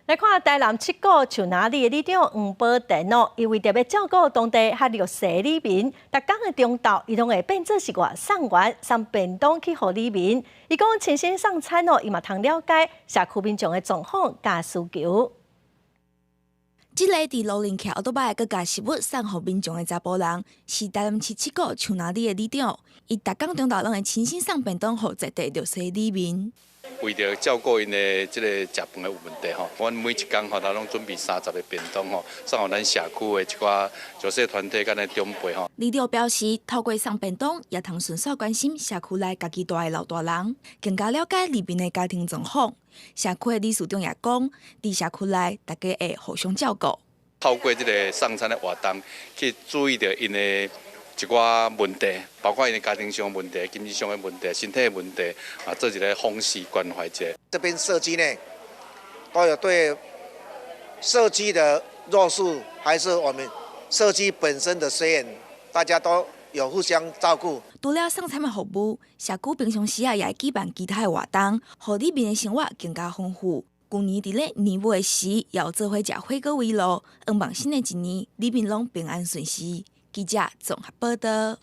来看台南七股树林里的里长黄宝田哦，因为特别照顾当地较弱势的里民，逐工的中昼，伊拢会变做是外送员送便当去互里民。伊讲亲身送餐哦，伊嘛通了解社区民众的状况甲需求。这个伫罗林桥奥多摆佮甲食物送互民众的查甫人，是台南市七股树林里的里长。伊逐工中昼拢会亲身送便当互在地弱势的里民。为着照顾因的这个食饭的有问题吼，阮每一工吼，拢准备30个便当吼，送互咱社区的一寡弱势团体甲咱长辈吼。里长表示，透过送便当，也通顺续关心社区内家己大的老大人，更加了解里面的家庭状况。社区的理事长也讲，伫社区内大家会互相照顾。透过这个送餐的活动，去注意到因的一寡问题，包括因的家庭上的问题、经济上的问题、身体的问题，做一个方式关怀者。这边社区呢，都有对社区的弱势，还是我们社区本身的虽然大家都有互相照顾。除了送餐的服务，社区平常时也会举办其他的活动，让里面的生活更加丰富。去年伫咧年尾时，也有做伙食火锅围炉，希望新的一年里面拢平安顺遂。记者综合报道。